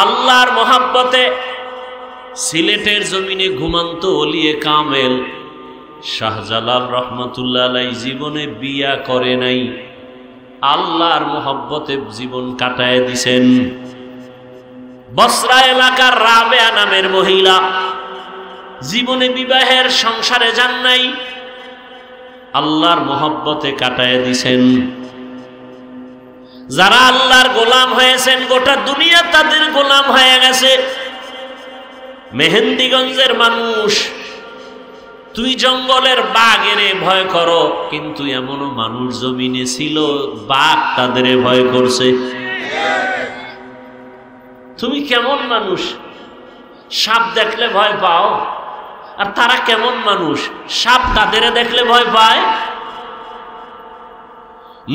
আল্লাহর মহাব্বতে সিলেটের জমিনে ঘুমন্ত ওলিয়ে কামেল শাহজালাল রহমতুল্লাহ আলাইহি জীবনে বিয়া করে নাই, আল্লাহর মহব্বতে জীবন কাটায় দিছেন। বসরা এলাকার রাবেয়া নামের মহিলা জীবনে বিবাহের সংসারে যান নাই, আল্লাহর মহব্বতে কাটায় দিছেন। যারা আল্লাহর গোলাম হয়েছেন গোটা দুনিয়া তাদের গোলাম হয়ে গেছে। মেহেন্দিগঞ্জের মানুষ, তুই জঙ্গলের বাঘেরে ভয় করো, কিন্তু এমনও মানুষ জমিনে ছিল বাঘ তাদের ভয় করছে। তুমি কেমন মানুষ, সাপ দেখলে ভয় পাও, আর তারা কেমন মানুষ, সাপ তাদের দেখলে ভয় পায়।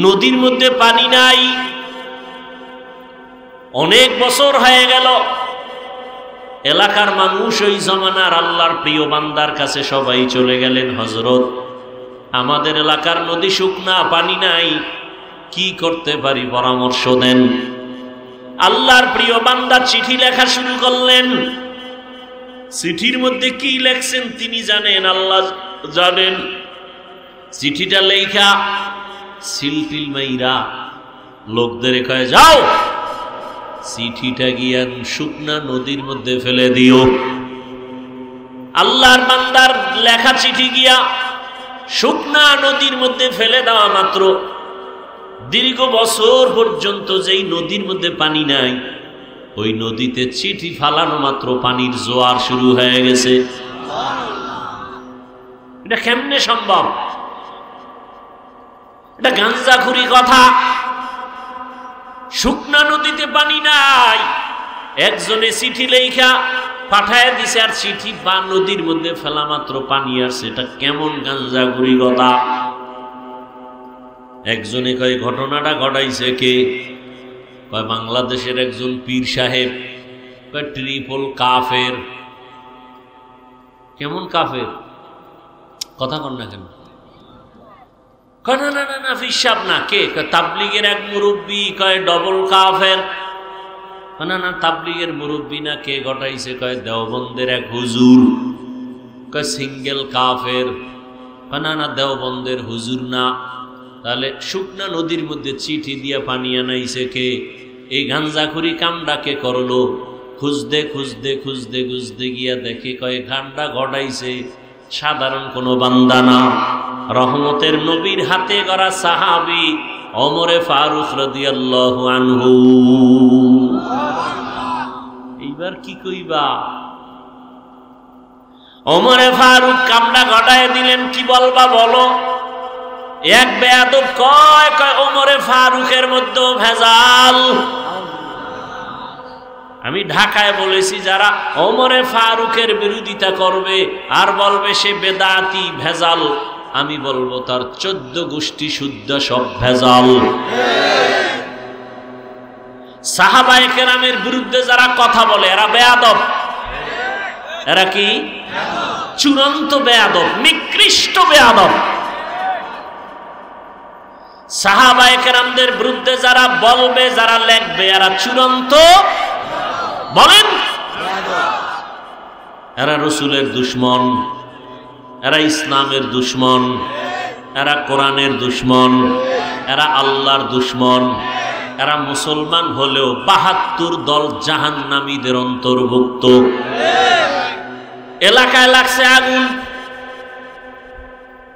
নদীর মধ্যে পানি নাই, অনেক বছর হয়ে গেল। এলাকার মানুষ ওই জমানার আল্লাহর প্রিয় বান্দার কাছে সবাই চলে গেলেন, হযরত আমাদের এলাকার নদী শুকনা, পানি নাই, কি করতে পারি পরামর্শ দেন। আল্লাহর প্রিয় বান্দা চিঠি লেখা শুরু করলেন। চিঠির মধ্যে কি লেখছেন তিনি জানেন, আল্লাহ জানেন। চিঠিটা লেখা সিলটিল মাইরা লোকদের কয়ে, যাও চিঠিটা গিয়া শুকনা নদীর মধ্যে ফেলে দিও। আল্লাহর বান্দার লেখা চিঠি গিয়া শুকনা নদীর মধ্যে ফেলে দেওয়া মাত্র দীর্ঘ বছর পর্যন্ত যেই নদীর মধ্যে পানি নাই, ওই নদীতে চিঠি ফালানো মাত্র পানির জোয়ার শুরু হয়ে গেছে। এটা কেমনে সম্ভব? এটা গাঞ্জাখুরি কথা। শুকনা নদীতে পানি নাই, একজনে চিঠি লেখা পাঠায় দিছে, আর চিঠি বা নদীর মধ্যে ফেলা মাত্র পানি আসছে। এটা কেমন গাঞ্জাখুরি কথা? একজনে কয় ঘটনাটা ঘটাইছে কে? কয় বাংলাদেশের একজন পীর সাহেব। কয় ট্রিপল কাফের। কেমন কাফের? কথা কন না কেন? কয় না না না না ফিসাব না। কে? কয় তাবলিগের এক মুরব্বী। কয় ডবল কাফের। না না তাবলিগের মুরব্বী না। কে ঘটাইছে? কয় দেওবন্দের এক হুজুর। কয় সিঙ্গেল কাফের। না না দেওবন্দের হুজুর না। তাহলে শুকনা নদীর মধ্যে চিঠি দিয়া পানি আনাইছে কে? এই গাঞ্জাখুরি কামটা কে করলো? খুঁজতে খুঁজতে খুঁজতে খুঁজতে গিয়া দেখে কয় কামটা ঘটাইছে সাধারণ কোনো বান্দা না, রহমতের নবীর হাতে গড়া সাহাবী ওমরে ফারুক রাদিয়াল্লাহু আনহু। এইবার কি কইবা? ওমরে ফারুক কামটা ঘটায় দিলেন, কি বলবা বলো? এক বেয়াদব কয় ওমরে ফারুকের মধ্যে ভেজাল। আমি ঢাকায় বলেছি, যারা ওমরে ফারুকের বিরোধিতা করবে আর বলবে সে বেদাতি ভেজাল, আমি বলবো তার 14 গোষ্ঠী শুদ্ধ সব ভেজাল। সাহাবায়ে কেরামের বিরুদ্ধে যারা কথা বলে এরা বেয়াদব। এরা কি? চূড়ান্ত বেয়াদব, নিকৃষ্ট বেয়াদব। সাহাবায়ে কেরামদের বিরুদ্ধে যারা বলবে, যারা লেখবে, এরা চূড়ান্ত বলেন, এরা রসুলের দুশমন, এরা ইসলামের দুশমন, এরা কোরআনের দুশমন, এরা আল্লাহর দুশমন। এরা মুসলমান হলেও 72 দল জাহান্নামীদের অন্তর্ভুক্ত। এলাকায় লাগছে আগুন,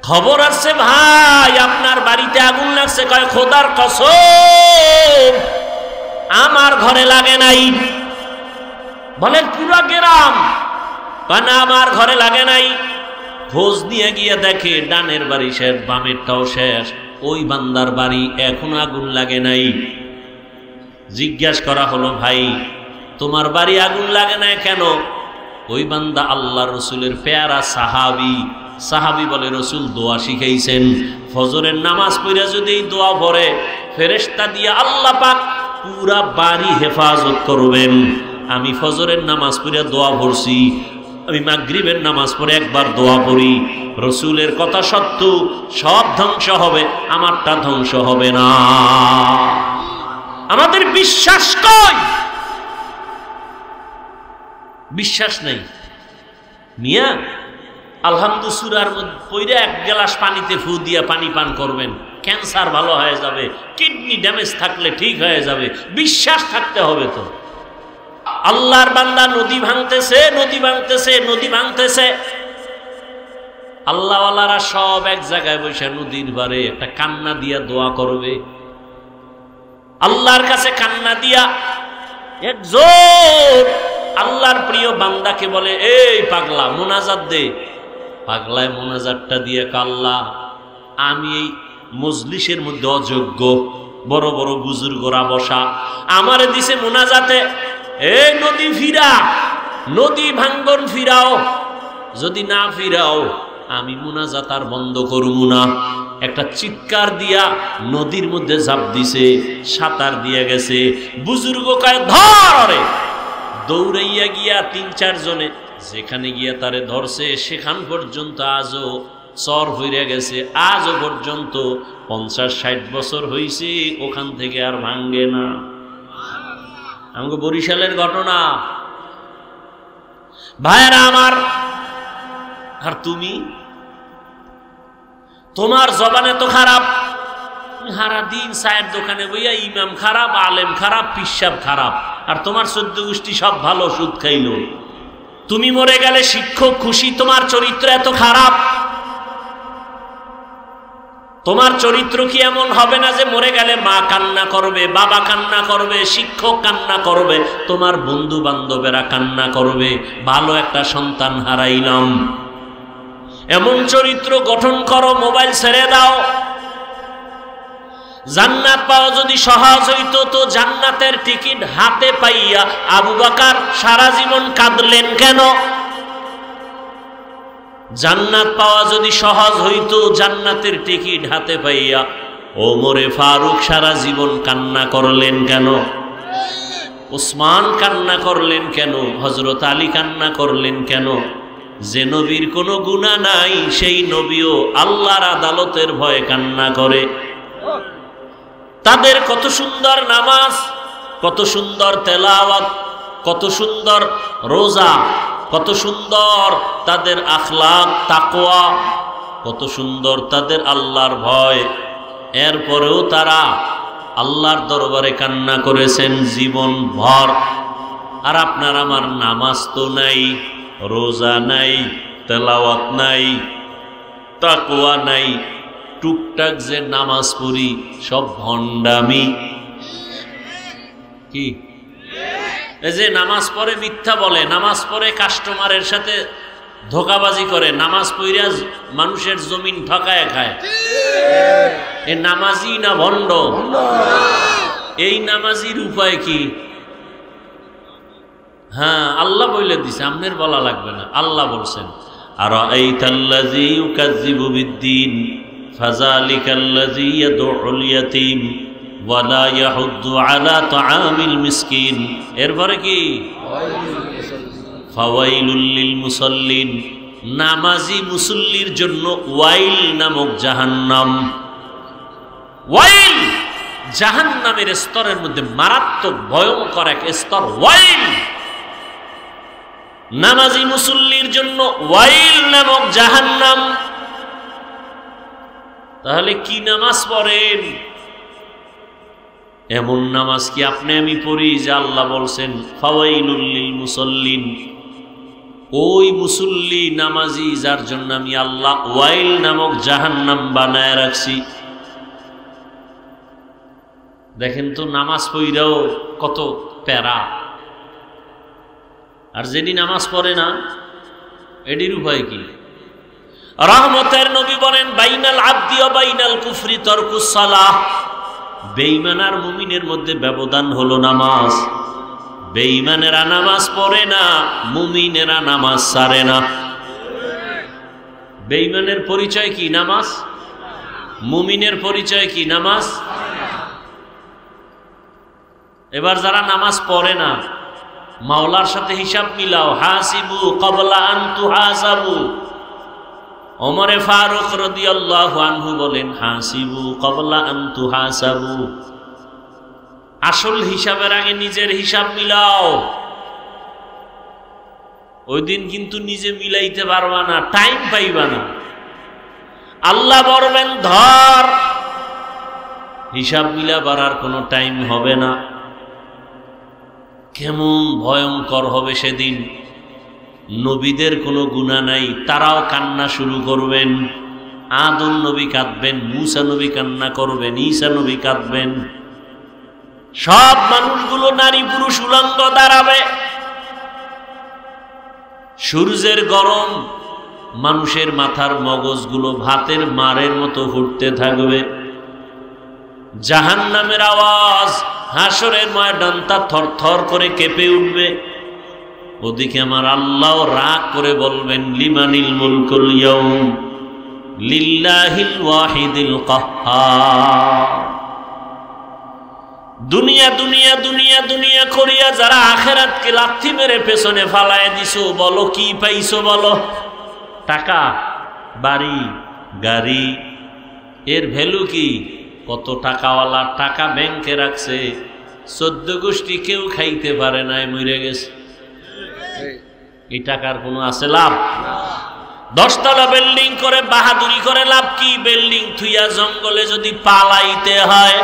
খবর আসছে ভাই আপনার বাড়িতে আগুন লাগছে। কয় খোদার কসম আমার ঘরে লাগে নাই। বলেন পুরো গ্রাম? কয় না আমার ঘরে লাগে নাই। খোঁজ নিয়ে গিয়ে দেখে ডানের বাড়ি শেষ, বামেরটাও শেষ, ওই বান্দার বাড়ি এখনো আগুন লাগে নাই। জিজ্ঞাস করা হলো, ভাই তোমার বাড়ি আগুন লাগে নাই কেন? ওই বান্দা আল্লাহ রসুলের পেয়ারা সাহাবী। সাহাবী বলে, রসুল দোয়া শিখাইছেন, ফজরের নামাজ পড়ে যদি এই দোয়া পড়ে ফেরেশতা দিয়ে আল্লাহ পাক পুরা বাড়ি হেফাজত করবেন। আমি ফজরের নামাজ পড়ে দোয়া পড়ছি, আমি মাগরিবের নামাজ পড়ে একবার দোয়া পড়ি, রসুলের কথা সত্য, সব ধ্বংস হবে, আমারটা ধ্বংস হবে না। আমাদের বিশ্বাস কই? বিশ্বাস নেই মিয়া। আলহামদুলিল্লাহ সূরার মধ্যে পড়ে এক গ্লাস পানিতে ফু দিয়া পানি পান করবেন, ক্যান্সার ভালো হয়ে যাবে, কিডনি ড্যামেজ থাকলে ঠিক হয়ে যাবে। বিশ্বাস থাকতে হবে তো। আল্লাহর বান্দা নদী ভাঙতেছে, নদী ভাঙতেছে, নদী ভাঙতেছে, আল্লাহওয়ালারা সব এক জায়গায় বসে নদীর পারে একটা কান্না দিয়া দোয়া করবে। আল্লাহর কাছে কান্না দিয়া একজন আল্লাহর প্রিয় বান্দাকে বলে, এই পাগলা মোনাজাত দে। পাগলায় মোনাজাতটা দিয়ে, আল্লাহ আমি এই মজলিসের মধ্যে অযোগ্য, বড় বড় বুজুর্গরা বসা, আমারে দিছে মোনাজাতে, এই নদী ফিরা, নদী ভাঙ্গন ফিরাও, যদি না ফিরাও আমি মোনাজাত আর বন্ধ করব না। একটা চিৎকার দিয়া নদীর মধ্যে ঝাঁপ দিছে, সাঁতার দিয়ে গেছে। বুজুর্গ কয় ধরে, দৌড়াইয়া গিয়া ৩-৪ জনে যেখানে গিয়া তারে ধরছে সেখান পর্যন্ত আজও চর হইয়া গেছে, আজও পর্যন্ত ৫০-৬০ বছর হইছে, ওখান থেকে আর ভাঙ্গে না। আমাকে বরিশালের ঘটনা ভাইরা আমার। আর তুমি, তোমার জবান এত খারাপ, সারা দিন চায়ের দোকানে বইয়া ইমাম খারাপ, আলেম খারাপ, পিসাব খারাপ, আর তোমার ১৪ গোষ্ঠী সব ভালো, সুদ খাইল। তুমি মরে গেলে শিক্ষক খুশি, তোমার চরিত্র এত খারাপ। তোমার চরিত্র কি এমন হবে না যে মরে গেলে মা কান্না করবে, বাবা কান্না করবে, শিক্ষক কান্না করবে, তোমার বন্ধু বান্ধবেরা কান্না করবে, ভালো একটা সন্তান হারাইলাম। এমন চরিত্র গঠন করো, মোবাইল ছেড়ে দাও। জান্নাত পাওয়া যদি সহজ হইতো তো জান্নাতের টিকিট হাতে পাইয়া আবু বকর সারা জীবন কাঁদলেন কেন? জান্নাত পাওয়া যদি সহজ হইতো, জান্নাতের টিকিট হাতে পাইয়া ওমরে ফারুক সারা জীবন কান্না করলেন কেন? উসমান কান্না করলেন কেন? হযরত আলী কান্না করলেন কেন? যে নবীর কোনো গুনাহ নাই সেই নবীও আল্লাহর আদালতের ভয়ে কান্না করে। তাদের কত সুন্দর নামাজ, কত সুন্দর তেলাওয়াত, কত সুন্দর রোজা, কত সুন্দর তাদের আখলাক তাকওয়া, কত সুন্দর তাদের আল্লাহর ভয়। এরপরেও তারা আল্লাহর দরবারে কান্না করেছেন জীবন ভর। আর আপনার আমার নামাজ তো নাই, রোজা নাই, তেলাওয়াত নাই, তাকওয়া নাই, টুকটাক যে নামাজ পড়ি সব ভণ্ডামি। কি এই যে নামাজ পড়ে মিথ্যা বলে, নামাজ পড়ে কাস্টমারের সাথে ধোকাবাজি করে, নামাজ পড়িয়া মানুষের জমিন ঠকায় খায়, এ নামাজি না ভণ্ড? এই নামাজির উপায় কি? হ্যাঁ, আল্লাহ বলে দিছে, আপনার বলা লাগবে না। আল্লাহ বলছেন, আরাআইতাল্লাযী ইউকাযযিবু বিদ্দীন ফাযালিকাল্লাযী ইয়াদউল ইয়াতীম ওয়া লা ইয়াহুদ্দু আলা তাআমিল মিসকিন। এরপরে কি? ফাওয়াইলুল লিল মুসাল্লিন, নামাজি মুসল্লির জন্য ওয়াইল নামক জাহান্নাম। ওয়াইল জাহান্নামের স্তরের মধ্যে মারাত্মক ভয়ঙ্কর এক স্তর ওয়াইল। নামাজি মুসল্লির জন্য ওয়াইল নামক জাহান্নাম। তাহলে কি নামাজ পড়েন? এমন নামাজ কি আপনি আমি পড়ি যে আল্লাহ বলছেন ফাওয়াইলুল লিল মুসাল্লিন? ওই মুসল্লি নামাজি যার জন্য আমি আল্লাহ ওয়াইল নামক জাহান্নাম বানায় রাখছি। দেখেন তো, নামাজ পড়াও কত প্যারা। আর যেটি নামাজ পড়ে না এটির উপায় কি? রহমতের নবী বলেন, বাইনাল আবদি ওয়া বাইনাল কুফরি তারকুস সালাহ। বেঈমান আর মুমিনের মধ্যে ব্যবধান হলো নামাজ। বেঈমানেরা নামাজ পড়ে না, মুমিনেরা নামাজ ছাড়ে না। বেঈমানের পরিচয় কি? নামাজ। মুমিনের পরিচয় কি? নামাজ। এবার যারা নামাজ পড়ে না, মাওলার সাথে হিসাব মিলাও। হাসিবু ক্বাবলা আন তুহাসাবু। ওমরে ফারুক রাদিয়াল্লাহু আনহু বলেন, হাসিবু ক্বাবলা আন তুহাসাবু। আসল হিসাবের আগে নিজের হিসাব মিলাও। ওই দিন কিন্তু নিজে মিলাইতে পারবা না, টাইম পাইবা না। আল্লাহ বলবেন ধর, হিসাব মিলাবার আর কোনো টাইম হবে না। কেমন ভয়ঙ্কর হবে সেদিন। নবীদের কোনো গুনাহ নাই, তারাও কান্না শুরু করবেন। আদম নবী কাঁদবেন, মূসা নবী কান্না করবেন, ঈসা নবী কাঁদবেন। সব মানুষগুলো নারী পুরুষ উলঙ্গ দাঁড়াবে। সূর্যের গরম, মানুষের মাথার মগজগুলো ভাতের মারের মতো ফুটতে থাকবে। জাহান্নামের আওয়াজ, হাসরের ময়দানটা থরথর করে কেঁপে উঠবে। ওদিকে আমার আল্লাহ রাগ করে বলবেন, লিমানিল মুলকুল ইয়াউম লিল্লাহিল ওয়াহিদিল কাহ্হার। দুনিয়া দুনিয়া দুনিয়া দুনিয়া করিয়া যারা আখিরাতকে লাথি মেরে পেছনে ফালায় দিছো, বলো কি পাইছো? বলো টাকা, বাড়ি, গাড়ি। এর ভ্যালু কি? কত টাকাওয়ালা টাকা ব্যাংকে রাখছে, 14 গোষ্ঠী কেউ খাইতে পারে নাই, মরে গেছে। এই টাকার কোনো আছে লাভ? 10 তলা বিল্ডিং করে বাহাদুরি করে লাভ কি? বিল্ডিং থুইয়া জঙ্গলে যদি পালাইতে হয়,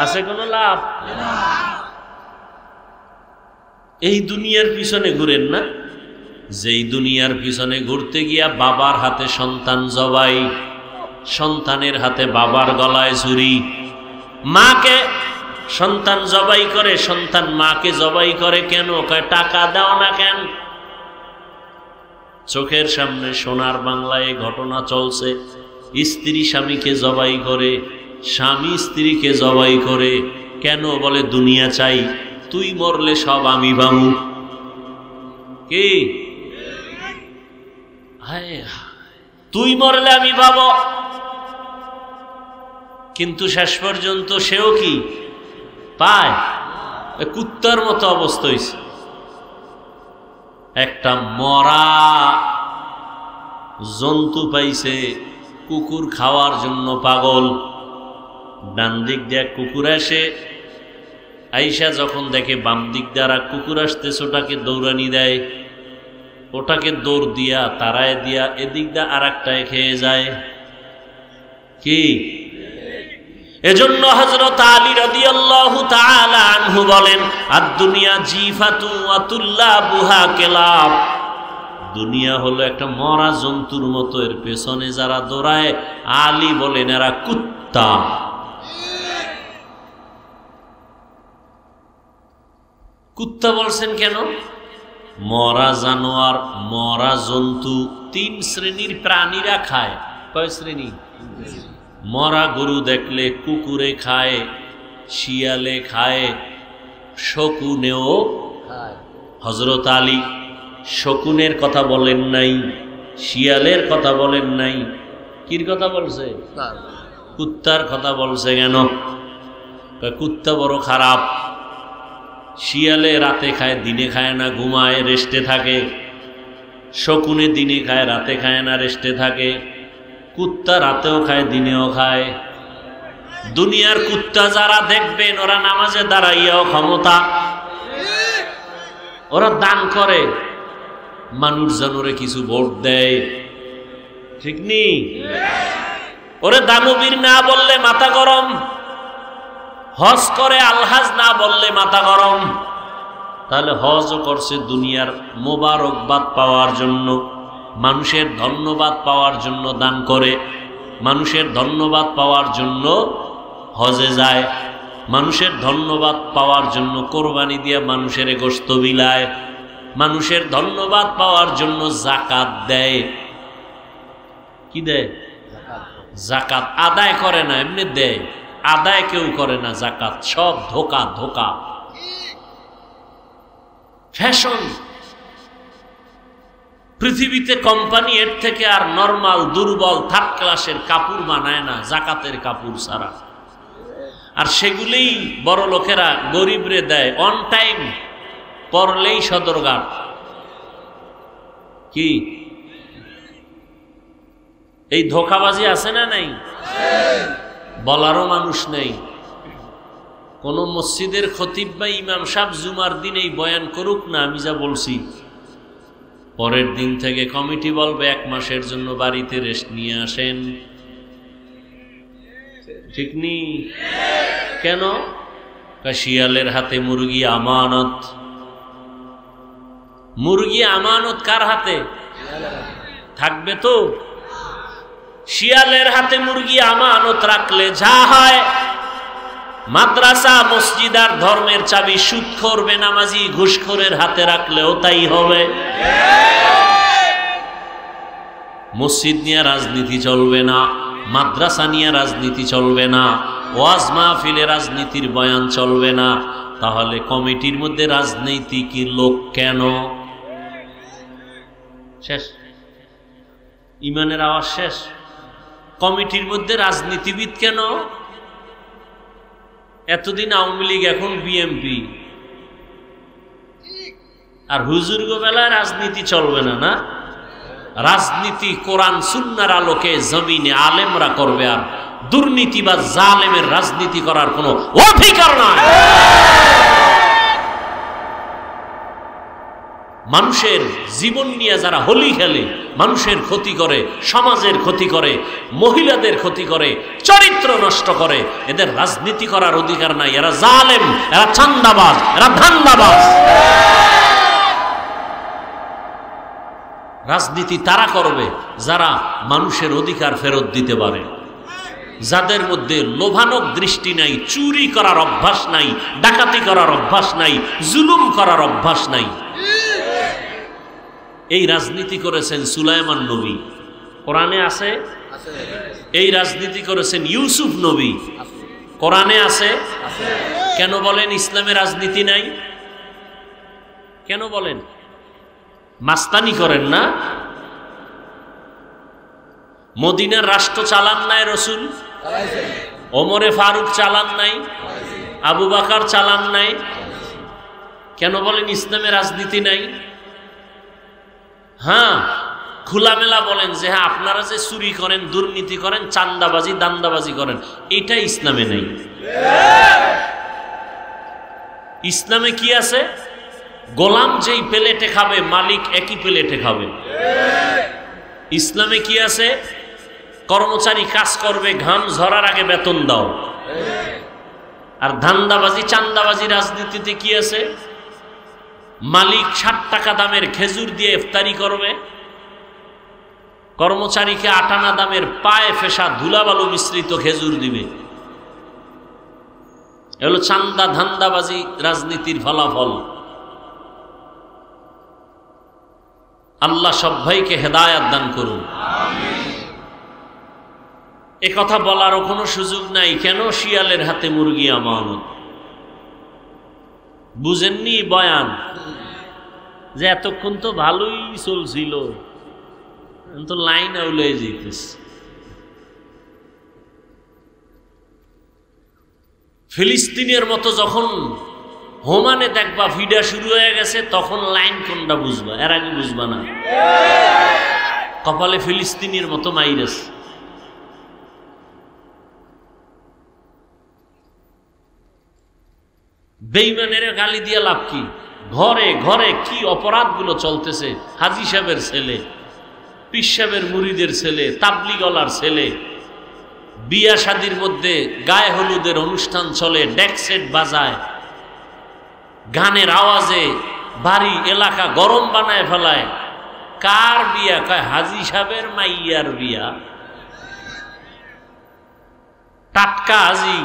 আছে কোনো লাভ? এই দুনিয়ার পিছনে ঘুরেন না। যেই দুনিয়ার পিছনে ঘুরতে গিয়া বাবার হাতে সন্তান জবাই, সন্তানের হাতে বাবার গলায় ছুরি, মাকে সন্তান জবাই করে, সন্তান মাকে জবাই করে কেন? কয় টাকা দাও না কেন? চোখের সামনে সোনার বাংলায় ঘটনা চলছে। স্ত্রী স্বামীকে জবাই করে, স্বামী স্ত্রীকে জবাই করে কেন? বলে দুনিয়া চাই, তুই মরলে সব আমি পাবো। কি তুই মরলে আমি পাবো? কিন্তু শেষ পর্যন্ত সেও কি পায়? কুত্তার মতো অবস্থা হয়েছে। একটা মরা জন্তু পাইছে, কুকুর খাওয়ার জন্য পাগল। ডান দিক দিয়ে কুকুর আসে, আইসা যখন দেখে বাম দিক দ্বারা কুকুর আসতেছে, ওটাকে দৌড়ানি দেয়। ওটাকে দৌড় দিয়া তারায় দিয়া এদিক দিয়ে আর একটায় খেয়ে যায়। কি এজন্য হযরত আলী রাদিয়াল্লাহু তাআলা আনহু বলেন, আদ-দুনিয়া জিফাতু ওয়া তুল্লাবুহা কিলাব। দুনিয়া হলো একটা মরা জন্তুর মতো, এর পেছনে যারা দৌড়ায়, আলী বলেন এরা কুত্তা। কুত্তা বলছেন কেন? মরা জানোয়ার, মরা জন্তু 3 শ্রেণীর প্রাণীরা খায়। কয় শ্রেণী? মরা গরু দেখলে কুকুরে খায়, শিয়ালে খায়, শকুনেও খায়। হযরত আলী শকুনের কথা বলেন নাই, শিয়ালের কথা বলেন নাই, কির কথা বলছে? কুত্তার কথা বলছে। কেন? কুত্তা বড় খারাপ। শিয়ালে রাতে খায়, দিনে খায় না, ঘুমায়, রেস্টে থাকে। শকুনে দিনে খায়, রাতে খায় না, রেস্টে থাকে। কুত্তা রাতেও খায়, দিনেও খায়। দুনিয়ার কুত্তা যারা দেখবেন, ওরা নামাজে দাঁড়াইয়াও ক্ষমতা, ওরা দান করে, মানুষ জনরে কিছু ভোট দেয়, ঠিক নেই? ওরে দানবীর না বললে মাথা গরম, হজ করে আলহাজ না বললে মাথা গরম। তাহলে হজও করছে দুনিয়ার মোবারকবাদ পাওয়ার জন্য, মানুষের ধন্যবাদ পাওয়ার জন্য দান করে, মানুষের ধন্যবাদ পাওয়ার জন্য হজে যায়, মানুষের ধন্যবাদ পাওয়ার জন্য কোরবানি দিয়ে মানুষের গোশত বিলায়, মানুষের ধন্যবাদ পাওয়ার জন্য যাকাত দেয়। কি দেয়? যাকাত আদায় করে না, এমনি দেয়। আদায় কেউ করে না যাকাত, সব ধোকা ধোকা, ফ্যাশন। পৃথিবীতে কোম্পানি এর থেকে আর নরমাল দুর্বল 3rd ক্লাসের কাপড় বানায় না যাকাতের কাপড় ছাড়া। আর সেগুলোই বড় লোকেরা গরিবরে দেয়, অন টাইম পরলেই সদরঘাট। কি এই ধোকাবাজি আছে না নাই? বলারও মানুষ নেই। কোন মসজিদের খতিব বা ইমাম সাহেব জুমার দিন এই বয়ান করুক না, আমি যা বলছি, পরের দিন থেকে কমিটি বলবে 1 মাসের জন্য বাড়িতে রেস্ট নিয়ে আসেন। ঠিক নি? কেন? শিয়ালের হাতে মুরগি আমানত। মুরগি আমানত কার হাতে থাকবে? তো শিয়ালের হাতে মুরগি আমানত রাখলে যা হয়, মাদ্রাসা মসজিদ আর ধর্মের চাবি সুদখোর বেনামাজি ঘুষখোরের হাতে রাখলেও তাই হবে। মসজিদ নিয়ে রাজনীতি চলবে না, মাদ্রাসা নিয়ে রাজনীতি চলবে না, ওয়াজ মাহফিলে রাজনীতির বয়ান চলবে না। তাহলে কমিটির মধ্যে রাজনৈতিক লোক কেন? শেষ, ইমানের আওয়াজ শেষ। কমিটির মধ্যে রাজনীতিবিদ কেন? এতদিন আওয়ামী লীগ, এখন বিএমপি। আর হুজুর বেলায় রাজনীতি চলবে না। না, রাজনীতি কোরআন সুন্নাহর আলোকে জমিনে আলেমরা করবে, আর দুর্নীতি বা জালেমের রাজনীতি করার কোনো অধিকার নাই। মানুষের জীবন নিয়ে যারা হোলি খেলে, মানুষের ক্ষতি করে, সমাজের ক্ষতি করে, মহিলাদের ক্ষতি করে, চরিত্র নষ্ট করে, এদের রাজনীতি করার অধিকার নাই। এরা জালেম, এরা চান্দাবাজ, এরা ধান্দাবাজ। রাজনীতি তারা করবে যারা মানুষের অধিকার ফেরত দিতে পারে, যাদের মধ্যে লোভানক দৃষ্টি নাই, চুরি করার অভ্যাস নাই, ডাকাতি করার অভ্যাস নাই, জুলুম করার অভ্যাস নাই। এই রাজনীতি করেছেন সুলাইমান নবী, কোরআনে আছে। এই রাজনীতি করেছেন ইউসুফ নবী, কোরআনে আছে। কেন বলেন ইসলামে রাজনীতি নাই? কেন বলেন? মাস্তানি করেন না? মদিনার রাষ্ট্র চালান নাই রসুল? ওমরে ফারুক চালান নাই? আবু বকর চালান নাই? কেন বলেন ইসলামে রাজনীতি নাই? হ্যাঁ, খোলামেলা বলেন যে হ্যাঁ, আপনারা যে চুরি করেন, দুর্নীতি করেন, চান্দাবাজি দান্দাবাজি করেন, এটা ইসলামে নেই। ইসলামে কি আছে? গোলাম যেই প্লেটে খাবে, মালিক একই প্লেটে খাবে। ইসলামে কি আছে? কর্মচারী কাজ করবে, ঘাম ঝরার আগে বেতন দাও। আর ধান্দাবাজি চান্দাবাজি রাজনীতিতে কি আছে? মালিক 60 টাকা দামের খেজুর দিয়ে ইফতারি করবে, কর্মচারীকে 8 আনা দামের পায়ে ফেসা ধুলাবালু মিশ্রিত খেজুর দিবে। এগুলো চান্দা ধান্দাবাজি রাজনীতির ফলাফল। আল্লাহ সব ভাইকে হেদায়াত দান করুন। এ কথা বলারও কোনো সুযোগ নাই। কেন? শিয়ালের হাতে মুরগি আমানত। বুঝেননি বয়ান? যে এতক্ষণ তো ভালোই চলছিল, তো লাইন আউলে যেতেছে। ফিলিস্তিনের মতো যখন হোমানে দেখবা ভিডা শুরু হয়ে গেছে, তখন লাইন কোনটা বুঝবা, এর আগে বুঝবা না। কপালে ফিলিস্তিনের মতো মাইরাস। বেঈমানের গালি দিয়ে লাভ কি? ঘরে ঘরে কি অপরাধগুলো চলতেছে। হাজী সাহেবের ছেলে, পীর সাহেবের মুরিদের ছেলে, তাবলিগলার ছেলে, বিয়া শাদির মধ্যে গায়ে হলুদের অনুষ্ঠান চলে, ডেক সেট বাজায়, গানের আওয়াজে বাড়ি এলাকা গরম বানায় ফেলায়। কার বিয়া? কয় হাজী সাহেবের মাইয়ার বিয়া। টাটকা হাজি,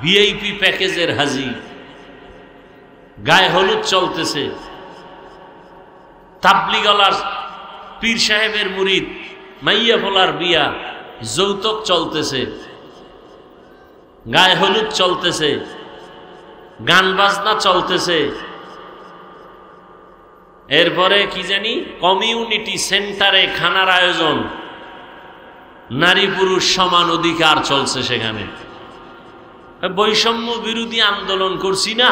ভিআইপি প্যাকেজের হাজি, গায়ে হলুদ চলতেছে। তাবলিগলার পীর সাহেবের মুরিদ মাইয়া ফলার বিয়া, যৌতুক চলতেছে, গায়ে হলুদ চলতেছে, গান বাজনা চলতেছে। এরপরে কি জানি কমিউনিটি সেন্টারে খানার আয়োজন, নারী পুরুষ সমান অধিকার চলছে সেখানে। বৈষম্য বিরোধী আন্দোলন করছি না,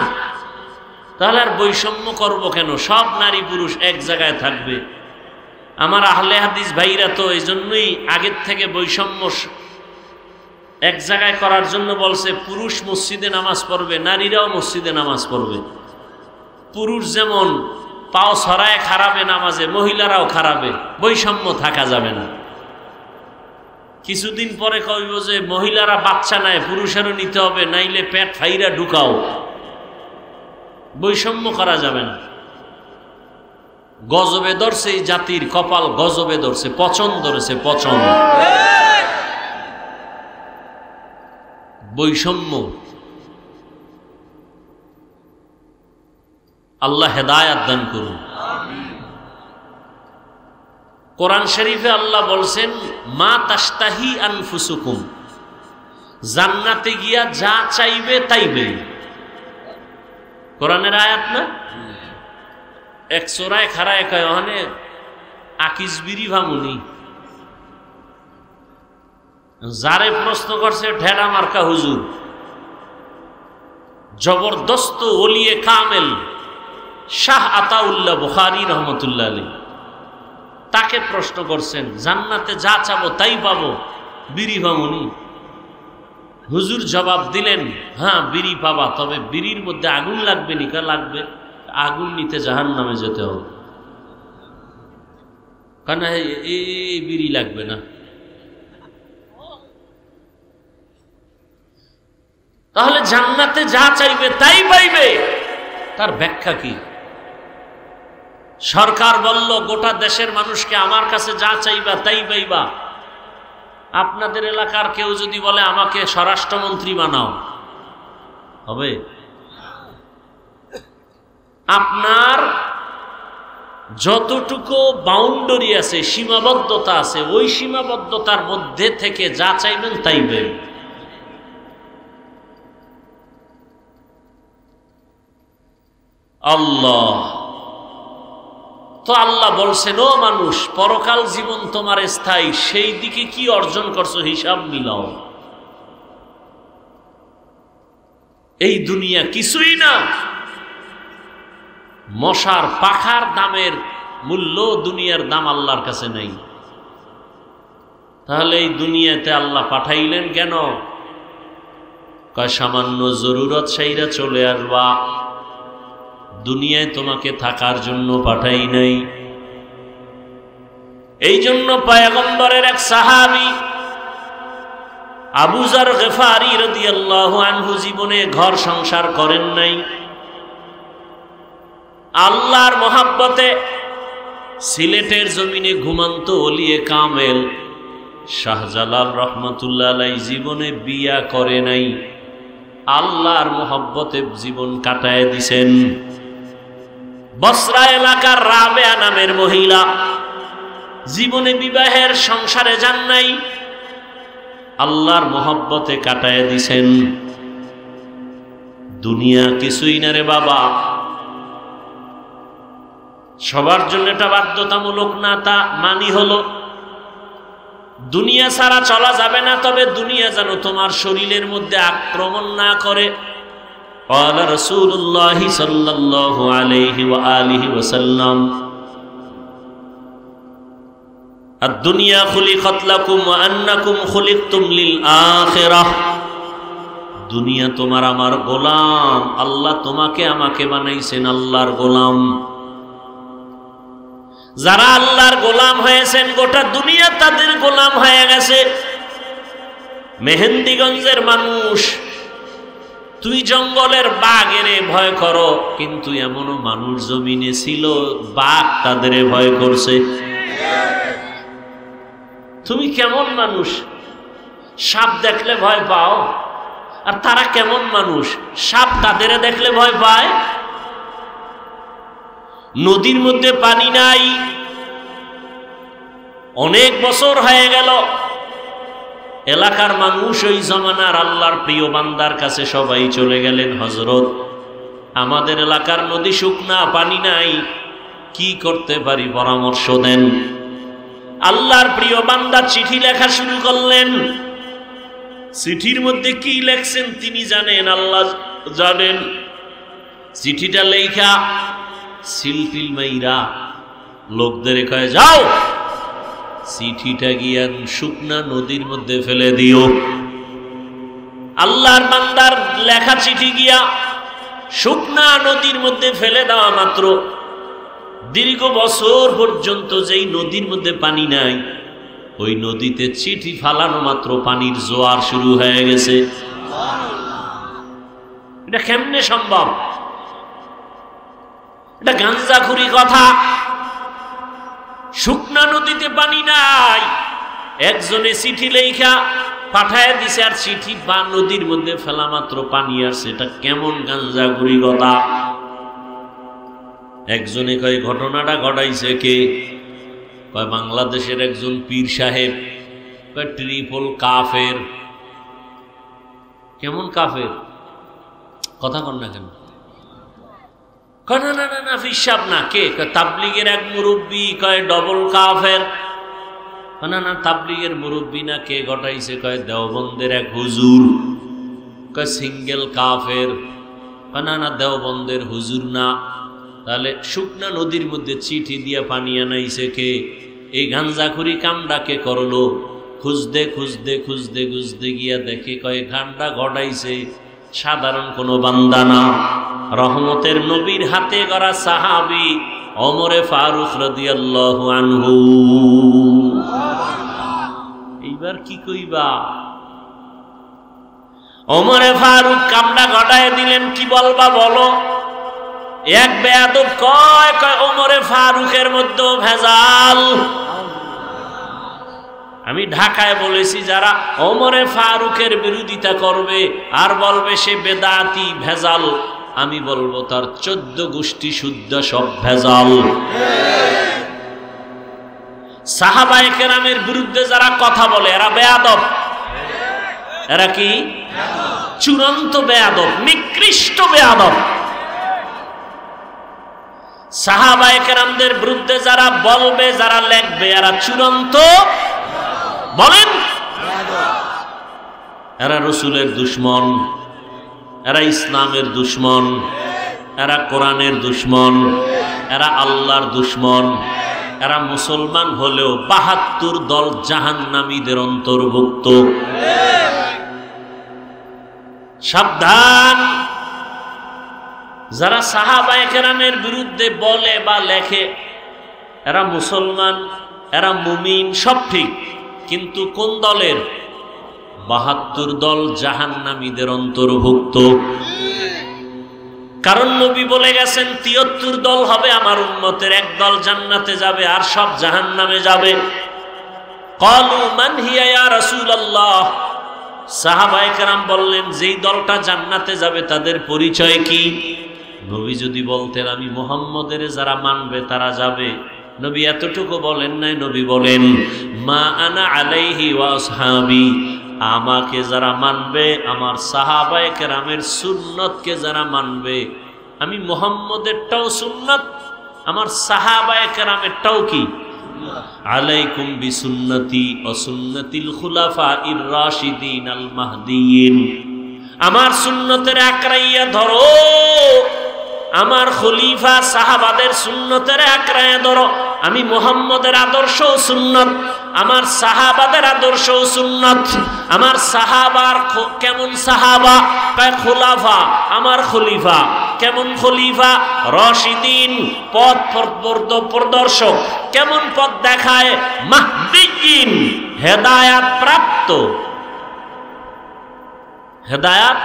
তাহলে আর বৈষম্য করব কেন? সব নারী পুরুষ এক জায়গায় থাকবে। আমার আহলে হাদিস ভাইরা তো এই জন্যই আগের থেকে বৈষম্য এক জায়গায় করার জন্য বলছে পুরুষ মসজিদে নামাজ পড়বে, নারীরাও মসজিদে নামাজ পড়বে। পুরুষ যেমন পাও ছড়ায় খারাপে নামাজে, মহিলারাও খারাপে, বৈষম্য থাকা যাবে না। কিছুদিন পরে কইব যে মহিলারা বাচ্চা নেয়, পুরুষেরও নিতে হবে, নাইলে পেট ফাইরা ঢুকাও। বৈষম্য করা যাবে না। গজবে ধরছে এই জাতির কপাল, গজবে ধরছে, পচন ধরেছে, পচন। বৈষম্য। আল্লাহ হেদায়াত দান করুন। কোরআন শরীফে আল্লাহ বলছেন মা তাশতাহি আনফুসুকুম, জান্নাতে গিয়া যা চাইবে তাইবে। কোরআনের আয়াত না? এক চোরায় খারায় কয় ওখানে আকিস বিড়ি ভাঙুনি। যারে প্রশ্ন করছে ঢেড়া মার্কা হুজুর, জবরদস্ত ওলিয়ে কামেল শাহ আতাউল্লাহ বুখারী রহমতুল্লাহ আলাইহি, তাকে প্রশ্ন করছেন জান্নাতে যা চাবো তাই পাবো, বিড়ি ভাঙুনি? হুজুর জবাব দিলেন হ্যাঁ বিড়ি পাবা, তবে বিড়ির মধ্যে আগুন লাগবে নি? কা লাগবে, আগুন নিতে জাহান্নামে যেতে হবে। কারণ এই বিড়ি লাগবে না। তাহলে জান্নাতে যা চাইবে তাই পাইবে, তার ব্যাখ্যা কি? সরকার বলল গোটা দেশের মানুষকে আমার কাছে যা চাইবা তাই পাইবা। আপনাদের এলাকার কেউ যদি বলে আমাকে স্বরাষ্ট্রমন্ত্রী বানাও, হবে? আপনার যতটুকু বাউন্ডারি আছে, সীমাবদ্ধতা আছে, ওই সীমাবদ্ধতার মধ্যে থেকে যা চাইবেন তাই পাইবেন। আল্লাহ তো আল্লাহ বলছেন ও মানুষ, পরকাল জীবন তোমার স্থায়ী, সেই দিকে কি অর্জন করছো হিসাব মিলাও। এই দুনিয়া কিছুই না। মশার পাখার দামের মূল্য দুনিয়ার দাম আল্লাহর কাছে নেই। তাহলে এই দুনিয়াতে আল্লাহ পাঠাইলেন কেন? কয় সামান্য জরুরত সাইরা চলে আসবা, দুনিয়ায় তোমাকে থাকার জন্য পাঠাই নাই। এই জন্য পয়গম্বরের এক সাহাবী আবু যার গিফারী রাদিয়াল্লাহু আনহু জীবনে ঘর সংসার করেন নাই। আল্লাহর মহাব্বতে সিলেটের জমিনে ঘুমান্ত ওলিয়ে কামেল শাহজালাল রহমতুল্লাহ আলাইহি জীবনে বিয়া করে নাই। আল্লাহর মহব্বতে জীবন কাটায় দিছেন। বসরা এলাকার রাবেয়া নামের মহিলা জীবনে বিবাহের সংসারে যান নাই, আল্লাহর মহব্বতে কাটায় দিছেন। দুনিয়া কিছুই না রে বাবা, সবার জন্য এটা বাধ্যতামূলক না, তা মানি হলো দুনিয়া ছাড়া চলা যাবে না, তবে দুনিয়া যেন তোমার শরীরের মধ্যে আক্রমণ না করে। قال رسول الله صلى الله عليه وآله وسلم الدنيا خلقت لكم وأنكم خلقتم للآخرة। দুনিয়া তোমার আমার গোলাম, আল্লাহ তোমাকে আমাকে বানাইছেন আল্লাহর গোলাম। যারা আল্লাহর গোলাম হয়েছেন গোটা দুনিয়া তাদের গোলাম হয়ে গেছে। মেহেন্দিগঞ্জের মানুষ, তুই জঙ্গলের বাঘের ভয় করো, কিন্তু এমনও মানুষ জমিনে ছিল বাঘ তাদের ভয় করছে। তুমি কেমন মানুষ, সাপ দেখলে ভয় পাও, আর তারা কেমন মানুষ, সাপ তাদের দেখলে ভয় পায়। নদীর মধ্যে পানি নাই, অনেক বছর হয়ে গেল। এলাকার মানুষ ওই জমানার আল্লাহর প্রিয় বান্দার কাছে সবাই চলে গেলেন, হযরত আমাদের এলাকার নদী শুকনা, পানি নাই, কি করতে পারি পরামর্শ দেন। আল্লাহর প্রিয় বান্দা চিঠি লেখা শুরু করলেন। চিঠির মধ্যে কি লেখছেন তিনি জানেন, আল্লাহ জানেন। চিঠিটা লেখা সিলটিল মাইরা লোকদের কয়ে যাও চিঠিটা গিয়া শুকনা নদীর মধ্যে ফেলে দিও। আল্লাহর বান্দার লেখা চিঠি গিয়া শুকনা নদীর মধ্যে ফেলে দেওয়া মাত্র দীর্ঘ বছর পর্যন্ত যেই নদীর মধ্যে পানি নাই, ওই নদীতে চিঠি ফালানো মাত্র পানির জোয়ার শুরু হয়ে গেছে। এটা কেমনে সম্ভব? এটা গাঞ্জাখুরি কথা। শুকনা নদীতে পানি নাই, একজনে চিঠি লেখা পাঠায় দিছে, আর চিঠি বা নদীর মধ্যে ফেলা মাত্র পানি আসছে। এটা কেমন গাঞ্জাখুরি কথা? একজনে কয় ঘটনাটা ঘটাইছে কে? কয় বাংলাদেশের একজন পীর সাহেব। কয় ট্রিপল কাফের। কেমন কাফের? কথা কন না কেন? কয় না না না না ফিসাব না। কে? তাবলিগের এক মুরব্বী। কয় ডবল কাফের। না না তাবলিগের মুরব্বী না। কে ঘটাইছে? কয় দেওবন্দের এক হুজুর। কয় সিঙ্গেল কাফের। না না দেওবন্দের হুজুর না। তাহলে শুকনা নদীর মধ্যে চিঠি দিয়া পানি আনাইছে কে? এই গাঞ্জাখুরি কামডা কে করলো? খুঁজতে খুঁজতে খুঁজতে খুঁজতে গিয়া দেখে কয় কামডা ঘটাইছে সাধারণ কোনো বান্দা না, রহমতের নবীর হাতে গড়া সাহাবী ওমরে ফারুক রাদিয়াল্লাহু আনহু। এইবার কি কইবা? ওমরে ফারুক কামডা ঘটায় দিলেন। কি বলবা বলো? এক বেয়াদব কয় কয় ওমরে ফারুকের মধ্যে ভেজাল। আমি ঢাকায় বলেছি, যারা ওমরে ফারুকের বিরোধিতা করবে আর বলবে সে বেদাতি ভেজাল, আমি বলবো তার 14 গোষ্ঠী শুদ্ধ সব ভেজাল। সাহাবায়ে কেরামের বিরুদ্ধে যারা কথা বলে এরা বেয়াদব। এরা কি? চূড়ান্ত বেয়াদব, নিকৃষ্ট বেয়াদব। সাহাবায়ে কেরামদের বিরুদ্ধে যারা বলবে, যারা লেখবে, এরা চূড়ান্ত বলেন এরা রসুলের দুশমন, এরা ইসলামের দুশমন, এরা কোরআনের দুশমন, এরা আল্লাহর দুশমন। এরা মুসলমান হলেও ৭২ দল জাহান্নামীদের অন্তর্ভুক্ত। সাবধান! যারা সাহাবায়ে কেরামের বিরুদ্ধে বলে বা লেখে এরা মুসলমান, এরা মুমিন, সব ঠিক, কিন্তু কোন দলের? ৭২ দল জাহান্নামীদের অন্তর্ভুক্ত। কারণ নবী বলে গেছেন ৭৩ দল হবে আমার উম্মতের, এক দল জান্নাতে যাবে আর সব জাহান্নামে যাবে। ক্বালু মান হিয়া ইয়া রাসূলুল্লাহ। সাহাবায়ে কেরাম বললেন, যেই দলটা জান্নাতে যাবে তাদের পরিচয় কি? নবী যদি বলতেন আমি মুহাম্মদের যারা মানবে তারা যাবে, নবী এতটুকু বলেন নাই। নবী বলেন মা আনা আলাইহি ওয়া আসহাবি, আমাকে যারা মানবে, আমার সাহাবায়ে কেরামের সুন্নতকে যারা মানবে, আমি মুহাম্মদেরটাও সুন্নত, আমার সাহাবায়ে কেরামেরটাও কি? আলাইকুম বিসুন্নতি ওয়া সুন্নাতিল খুলাফাইর রাশিদিন আল মাহদিয়িন। আমার সুন্নতের আকড়াইয়া ধরো, আমার খলিফা সাহাবাদের সুন্নতের আকড়াইয়া ধরো। আমি মুহাম্মদের আদর্শ সুন্নত, আমার সাহাবাদের আদর্শ সুন্নত। আমার সাহাবার কেমন সাহাবা? কয় খোলাফা। আমার খলিফা কেমন খলিফা? রাশিদিন, পথ প্রদর্শক। কেমন পথ দেখায়? মাহদিয়িন, হেদায়াত প্রাপ্ত। হেদায়াত।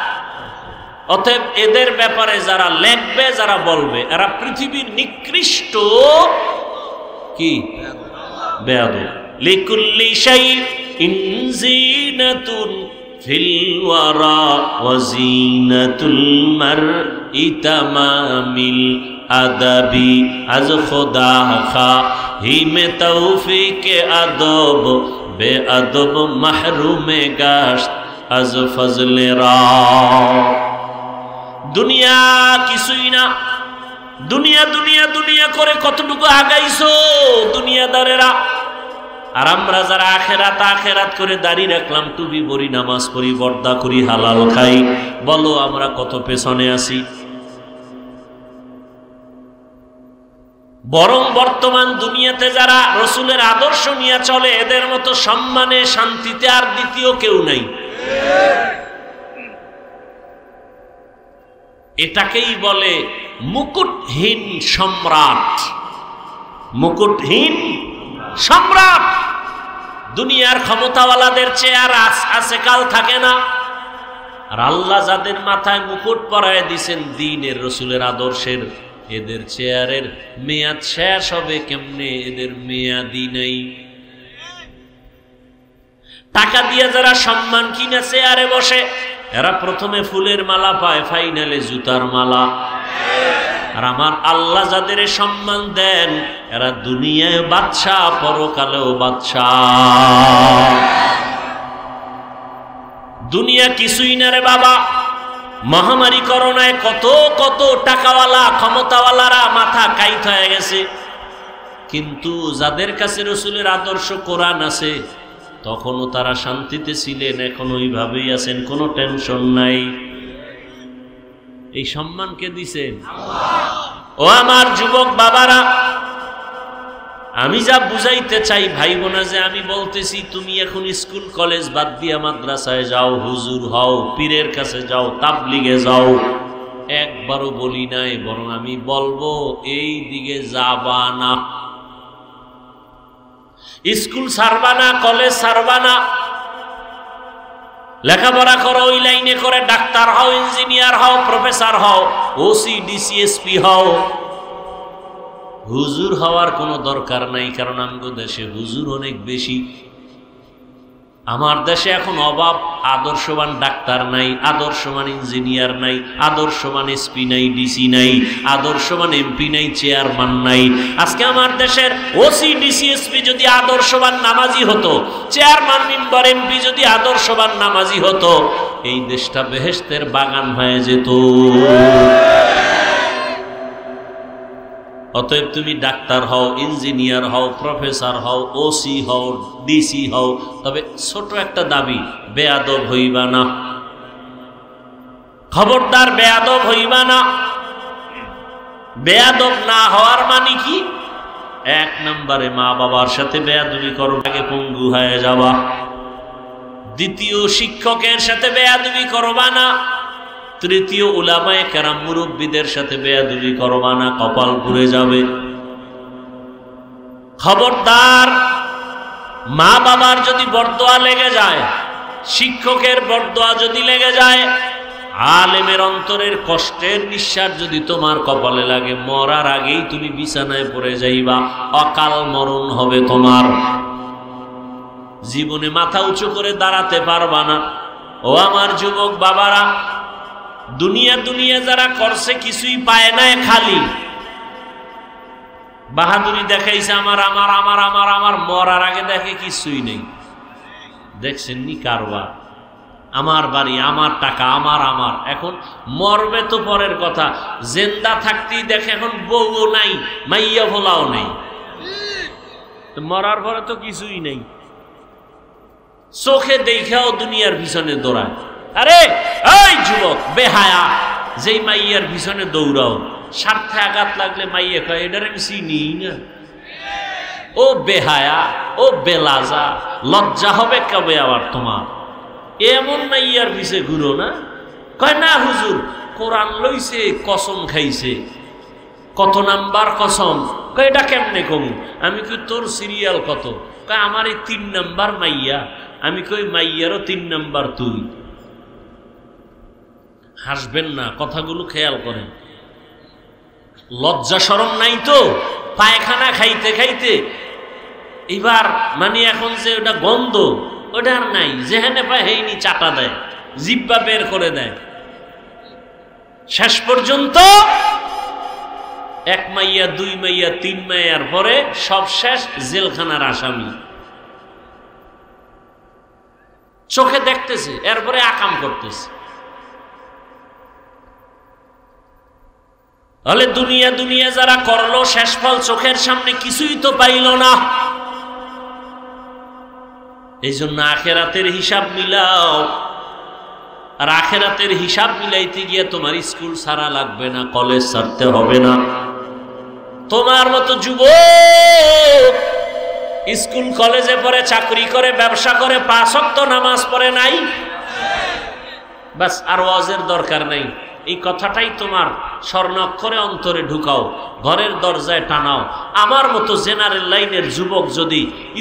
অতএব এদের ব্যাপারে যারা লেখবে, যারা বলবে, এরা পৃথিবীর নিকৃষ্ট কি? বেয়াদব। লিকুল্লি শাইইন জিনাতুন ফিল ওয়ারা ওয়া জিনাতুল মারই তামামিল আদাবি। আজ খোদা খাহিমে তৌফিকে আদব, বেআদব মাহরুমে গাশত আজ ফজলে রা। দুনিয়া কিছুই না। দুনিয়া দুনিয়া দুনিয়া করে কতটুকু আগাইছো দুনিয়াদারেরা। আর আমরা যারা আখেরাত আখেরাত করে দাঁড়িয়ে রাখলাম, টুপি পরি, নামাজ পড়ি, পর্দা করি, হালাল খাই, বলো আমরা কত পেছনে আছি। বরং বর্তমান দুনিয়াতে যারা রসুলের আদর্শ নিয়ে চলে, এদের মতো সম্মানে শান্তিতে আর দ্বিতীয় কেউ নাই। এটাকেই বলে মুকুটহীন সম্রাট। মুকুটহীন সম্রাট। দুনিয়ার ক্ষমতাওয়ালাদের চেয়ার আছে কাল থাকে না, আর আল্লাহ যাদের মাথায় মুকুট পরায় দিছেন দ্বীনের রসুলের আদর্শের, এদের চেয়ারের মেয়াদ শেষ হবে কেমনে? এদের মেয়াদি নাই। টাকা দিয়ে যারা সম্মান কিনে চেয়ারে বসে, এরা প্রথমে ফুলের মালা পায়, ফাইনালে জুতার মালা। আর আমার আল্লাহ যাদের সম্মান দেন, এরা দুনিয়ায় বাদশা, পরকালেও বাদশা। দুনিয়া কিছুই না রে বাবা। মহামারী করোনায় কত কত টাকাওয়ালা ক্ষমতাওয়ালারা মাথা কাইত হয়ে গেছে, কিন্তু যাদের কাছে রসুলের আদর্শ কোরআন আছে তখনও তারা শান্তিতে ছিলেন, এখন ওইভাবেই আছেন, কোনো টেনশন নাই। এই সম্মান কে দিছেন? ও আমার যুবক বাবারা, আমি যা বুঝাইতে চাই ভাই বোনা, যে আমি বলতেছি তুমি এখন স্কুল কলেজ বাদ দিয়া মাদ্রাসায় যাও, হুজুর হও, পীরের কাছে যাও, তাবলিগে যাও, একবারও বলি নাই। বরং আমি বলবো এই দিকে যাবা না। স্কুল ছাড়বা না, কলেজ ছাড়বা না, লেখাপড়া করো, ওই লাইনে করে ডাক্তার হও, ইঞ্জিনিয়ার হও, প্রফেসর হও, ওসি ডিসিএসপি হও। হুজুর হওয়ার কোনো দরকার নাই, কারণ আমগো দেশে হুজুর অনেক বেশি। আমার দেশে এখন অভাব, আদর্শবান ডাক্তার নাই, আদর্শবান ইঞ্জিনিয়ার নাই, আদর্শবান এসপি নাই, ডিসি নাই, আদর্শবান এমপি নাই, চেয়ারম্যান নাই। আজকে আমার দেশের ওসি ডিসিএসপি যদি আদর্শবান নামাজি হতো, চেয়ারম্যান মেম্বার এমপি যদি আদর্শবান নামাজি হতো, এই দেশটা বেহেশতের বাগান হয়ে যেত। অতএব তুমি ডাক্তার হও, ইঞ্জিনিয়ার হও, প্রফেসর হও, ওসি হও, ডিসি হও, তবে ছোট একটা দাবি, বেয়াদব হইবা না। খবরদার বেয়াদব হইবা না। বেয়াদব না হওয়ার মানে কি? এক নম্বরে মা বাবার সাথে বেয়াদবি করো, আগে পঙ্গু হয়ে যাবা। দ্বিতীয়, শিক্ষকের সাথে বেয়াদবি করবা না। তৃতীয়, উলামায়ে কেরাম মুরব্বীদের সাথে বেয়াদবি করবা না, কপাল পুড়ে যাবে। খবরদার, মা বাবার যদি বরদোয়া লেগে যায়, শিক্ষকের বরদোয়া যদি লেগে যায়, আলেমের অন্তরের কষ্টের নিঃশ্বাস যদি তোমার কপালে লাগে, মরার আগেই তুমি বিছানায় পড়ে যাইবা, অকাল মরণ হবে তোমার। জীবনে মাথা উঁচু করে দাঁড়াতে পারবা না। ও আমার যুবক বাবারা, দুনিয়া দুনিয়া যারা করছে কিছুই পায় না, খালি বাহাদুরি দেখাইছে, আমার আমার আমার আমার আমার, মরার আগে দেখে কিছুই নেই। দেখছেন নি কারবার? আমার বাড়ি, আমার টাকা, আমার আমার। এখন মরবে তো পরের কথা, জেন্দা থাকতেই দেখে এখন বউও নাই, মাইয়া ভোলাও নেই, মরার পরে তো কিছুই নেই। চোখে দেখাও দুনিয়ার পিছনে দৌড়ায়। আরে এই যুবক বেহায়া, যেই মাইয়ার পিছনে দৌড়াও, স্বার্থে আঘাত লাগলে মাইয়া কয় এটার আমি চিনি না। ও বেহায়া, ও বেলাজা, লজ্জা হবে কবে আবার তোমার? এমন মাইয়ার পিছে ঘুরো না। কয় না হুজুর, কোরআন লইছে, কসম খাইছে। কত নাম্বার কসম? কয় এটা কেমনে কমু? আমি কই তোর সিরিয়াল কত? কয় আমার এই 3 নাম্বার মাইয়া। আমি কই মাইয়ারও 3 নাম্বার তুই। হাসবেন না, কথাগুলো খেয়াল করেন। লজ্জা শরম নাই তো? পায়খানা খাইতে খাইতে এবার মানে এখন যে ওটা গন্ধ, ওটা আর নাই, যেখানে পায় হেইনি চাটা দেয়, জিব্বা বের করে দেয়। শেষ পর্যন্ত 1 মাইয়া, 2 মাইয়া, 3 মাইয়ার পরে সব শেষ, জেলখানার আসামি। চোখে দেখতেছে, এরপরে আকাম করতেছে। তাহলে দুনিয়া দুনিয়া যারা করলো, শেষ ফল চোখের সামনে কিছুই তো পাইল না। এই জন্য আখেরাতের হিসাব মিলাও। আর আখেরাতের হিসাব মিলাইতে গিয়ে তোমার স্কুল ছাড়া লাগবে না, কলেজ ছাড়তে হবে না। তোমার মতো যুবক স্কুল কলেজে পড়ে, চাকরি করে, ব্যবসা করে, 5 ওয়াক্ত নামাজ পড়ে নাই, বাস আর ওয়াজের দরকার নাই। এই কথাটাই তোমার স্বর্ণাক্ষরে অন্তরে ঢুকাও, ঘরের দরজায় টানাও। আমার মতো জেনারেল লাইনের যুবক যদি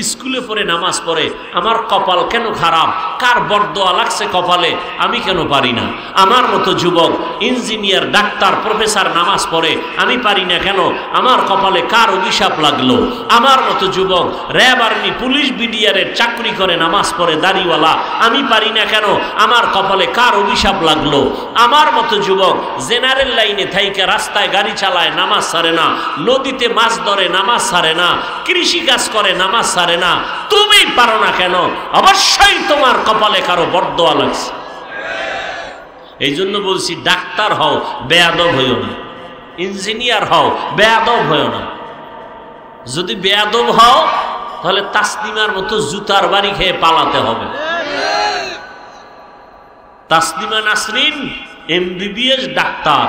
স্কুলে পড়ে নামাজ পড়ে, আমার কপাল কেন খারাপ? কার বরদোয়া লাগছে কপালে, আমি কেন পারি না? আমার মতো যুবক ইঞ্জিনিয়ার, ডাক্তার, প্রফেসর নামাজ পড়ে, আমি পারি না কেন? আমার কপালে কার অভিশাপ লাগলো? আমার মতো যুবক র্যাব, আর্মি, পুলিশ, বিডিআরের চাকরি করে নামাজ পড়ে, দাড়িওয়ালা, আমি পারি না কেন? আমার কপালে কার অভিশাপ লাগলো? আমার মতো যুবক জেনারেল লাইনে থাইকে রাস্তায় গাড়ি চালায়, নামাজ ছাড়ে না, নদীতে মাছ ধরে, নামাজ ছাড়ে না, কৃষি কাজ করে, নামাজ ছাড়ে না, তুমি পারো না কেন? অবশ্যই তোমার কপালে কারো বরদোয়া লাগছে। এই জন্য বলছি, ডাক্তার হও, বেয়াদব হইও না। ইঞ্জিনিয়ার হও, বেয়াদব হইও না। যদি বেয়াদব হও তাহলে তাসলিমার মতো জুতার বাড়ি খেয়ে পালাতে হবে। তাসলিমা নাসরিন এমবিবিএস ডাক্তার,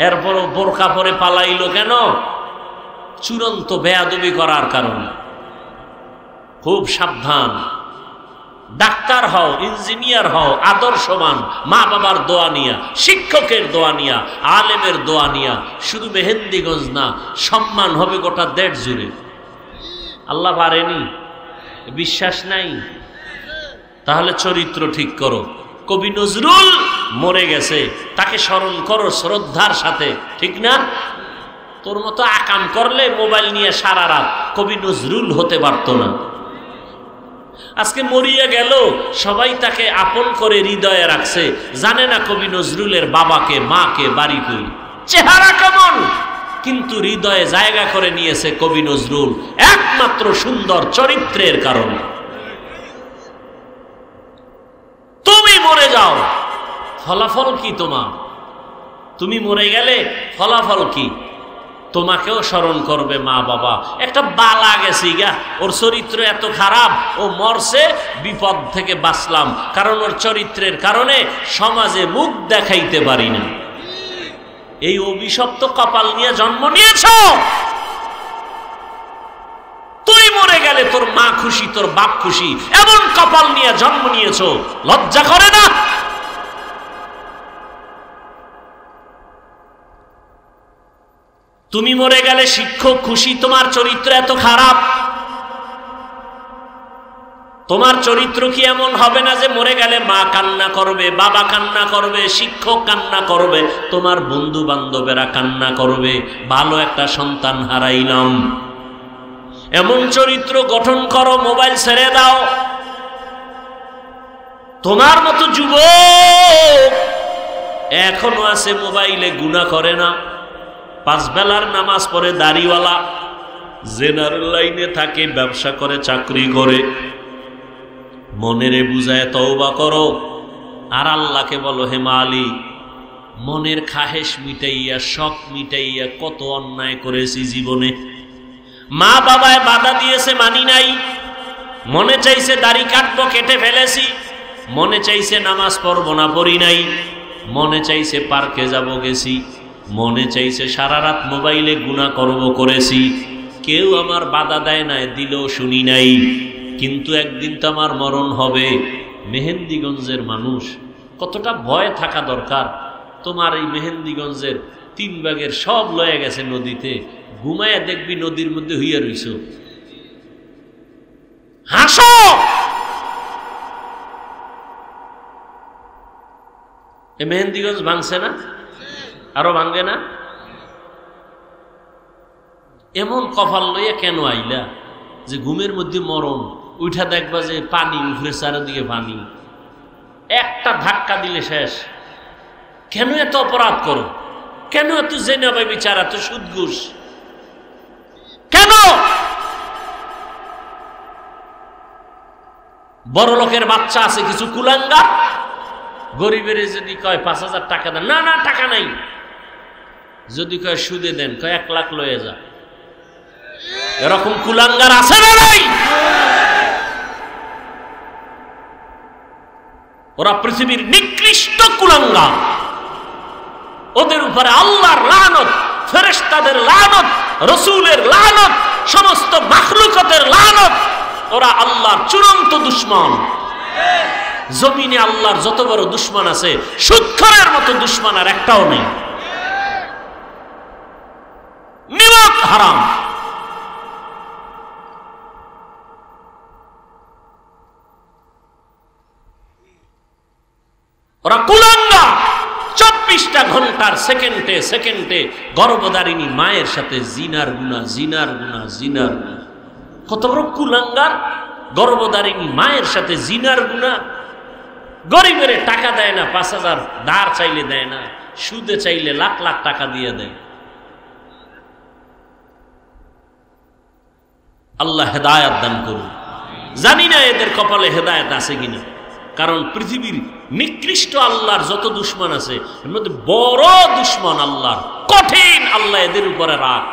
এরপরও বোরকা পরে পালাইলো কেন? চূড়ান্ত বেয়াদবি করার কারণে। খুব সাবধান। ডাক্তার হও, ইঞ্জিনিয়ার হও, আদর্শবান, মা বাবার দোয়া নিয়া, শিক্ষকের দোয়া নিয়া, আলেমের দোয়া নিয়া। শুধু মেহেন্দিগঞ্জ না, সম্মান হবে গোটা দেশ জুড়ে। আল্লাহ পারেনি? বিশ্বাস নাই? তাহলে চরিত্র ঠিক করো। কবি নজরুল মরে গেছে, তাকে স্মরণ করো শ্রদ্ধার সাথে, ঠিক না? তোর মতো আকাম করলে মোবাইল নিয়ে সারা রাত কবি নজরুল হতে পারত না। আজকে মরিয়া গেল, সবাই তাকে আপন করে হৃদয়ে রাখছে, জানে না কবি নজরুলের বাবাকে, মাকে, বাড়ি কই, চেহারা কেমন, কিন্তু হৃদয়ে জায়গা করে নিয়েছে কবি নজরুল একমাত্র সুন্দর চরিত্রের কারণে। তুমি মরে যাও, ফলাফল কি তোমার? তুমি মরে গেলে ফলাফল কি? তোমাকেও স্মরণ করবে মা বাবা। একটা বালা গেছি গা, ওর চরিত্র এত খারাপ, ও মরছে, বিপদ থেকে বাঁচলাম, কারণ ওর চরিত্রের কারণে সমাজে মুখ দেখাইতে পারি না। এই অভিশপ্ত কপাল নিয়ে জন্ম নিয়েছ। তুই মরে গেলে তোর মা খুশি, তোর বাপ খুশি, এমন কপাল নিয়ে জন্ম নিয়েছ, লজ্জা করে না? তুমি মরে গেলে শিক্ষক খুশি, তোমার চরিত্র এত খারাপ। তোমার চরিত্র কি এমন হবে না যে মরে গেলে মা কান্না করবে, বাবা কান্না করবে, শিক্ষক কান্না করবে, তোমার বন্ধু বান্ধবেরা কান্না করবে, ভালো একটা সন্তান হারাইলাম। এমন চরিত্র গঠন করো, মোবাইল ছেড়ে দাও। তোমার মতো যুবক এখনো আছে মোবাইলে, গুনাহ করে না, 5 বেলার নামাজ পড়ে, দাড়িওয়ালা, জেনারেল লাইনে থাকে, ব্যবসা করে, চাকরি করে। মনেরে বুঝায় তওবা করো, আর আল্লাহকে বলো, হে মালিক, মনের খাহেশ মিটাইয়া, শখ মিটাইয়া কত অন্যায় করেছি জীবনে। মা বাবায় বাধা দিয়েছে, মানি নাই। মনে চাইছে দাড়ি কাটবো, কেটে ফেলেছি। মনে চাইছে নামাজ পড়বো না, পড়ি নাই। মনে চাইছে পার্কে যাব, গেছি। মনে চাইছে সারা রাত মোবাইলে গুনাহ করব, করেছি। কেউ আমার বাধা দেয় নাই, দিলেও শুনি নাই। কিন্তু একদিন তো আমার মরণ হবে। মেহেন্দিগঞ্জের মানুষ, কতটা ভয় থাকা দরকার। তোমার এই মেহেন্দিগঞ্জের 3 ভাগের সব লয়ে গেছে নদীতে, ঘুমায়া দেখবি নদীর মধ্যে হইয়া রইছ। হাসো। এ মেহেন্দিগঞ্জ ভাঙছে না? আরো ভাঙবে না? এমন কপাল লইয়া কেন আইলা যে ঘুমের মধ্যে মরণ? উঠা দেখবা যে পানি, উঠে চারিদিকে পানি, একটা ধাক্কা দিলে শেষ। কেন এত অপরাধ করো? কেন এত জেনে ভাই বিচার, এত সুদ ঘুষ কেন? বড় লোকের বাচ্চা আছে কিছু কুলাঙ্গা, গরিবের যদি কয় 5,000 টাকা দেন, না না টাকা নাই। যদি কয় সুদে দেন, কয় 1 লাখ লয়ে যা। এরকম কুলাঙ্গার আছে না নাই? ওরা পৃথিবীর নিকৃষ্ট কুলাঙ্গা। ওদের উপরে আল্লাহর লানত, ফেরেশতাদের লানত, রাসূলের লানত, সমস্ত মাখলুকাতের লানত। ওরা আল্লাহর চূড়ান্ত দুশমন। জমিনে আল্লাহর যত বড় দুশমন আছে, সুদখোরের মতো দুশমন আর একটাও নেই। নিমক হারাম। ওরা কুলাঙ্গা। 24টা ঘন্টার সেকেন্ডে সেকেন্ডে গর্ভধারিণী মায়ের সাথে জিনার গুনাহ, জিনার গুনাহ, জিনার গুনাহ। কত বড় কুলাঙ্গার! গর্ভধারিণী মায়ের সাথে জিনার গুনাহ। গরিবের টাকা দেয় না, 5,000 ধার চাইলে দেয় না, সুদে চাইলে লাখ লাখ টাকা দিয়ে দেয়। আল্লাহ হেদায়েত দান করুন। জানি না এদের কপালে হেদায়েত আছে কিনা, কারণ পৃথিবীর নিকৃষ্ট আল্লাহর যত দুশমন আছে এর মধ্যে বড় দুশমন আল্লাহর, কঠিন আল্লাহ এদের উপরে রাগ।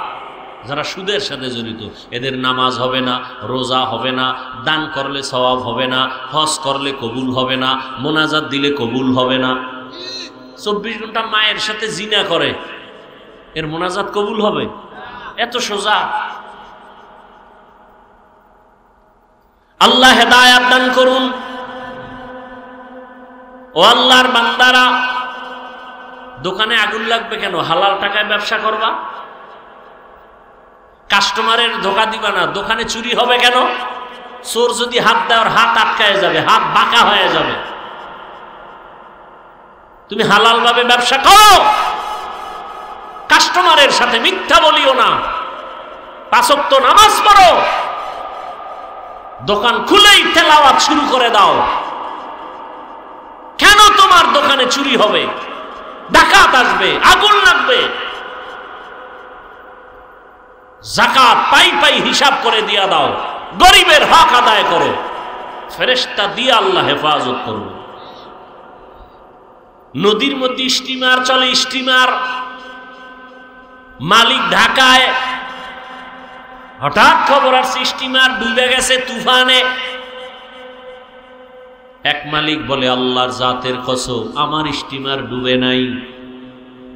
যারা সুদের সাথে জড়িত, এদের নামাজ হবে না, রোজা হবে না, দান করলে সওয়াব হবে না, হজ করলে কবুল হবে না, মোনাজাত দিলে কবুল হবে না। 24 ঘন্টা মায়ের সাথে জিনা করে, এর মোনাজাত কবুল হবে? এত সোজা। আল্লাহ হেদায়েত দান করুন। ও আল্লাহর বান্দারা, দোকানে আগুন লাগবে কেন? হালাল টাকায় ব্যবসা করবা। কাস্টমারের ধোকা দিবা না। দোকানে চুরি হবে কেন? চোর যদি হাত দেয় ওর হাত আটকায় যাবে, হাত বাঁকা হয়ে যাবে। তুমি হালাল ভাবে ব্যবসা করো, কাস্টমারের সাথে মিথ্যা বলিও না, 5 ওয়াক্ত নামাজ পড়ো, দোকান খুলেই তেলাওয়াত শুরু করে দাও। কেন তোমার দোকানে চুরি হবে, ডাকাত আসবে, আগুন লাগবে? যাকাত পাই পাই হিসাব করে দিয়া দাও, গরিবের হক আদায় করো, ফেরেশতা দিয়ে আল্লাহ হেফাজত করবে। নদীর মধ্যে স্টিমার চলে, স্টিমার মালিক ঢাকায়, হঠাৎ খবর আসছে স্টিমার ডুবে গেছে তুফানে। এক মালিক বলে, আল্লাহর জাতের কসম আমার স্টিমার ডুবে নাই।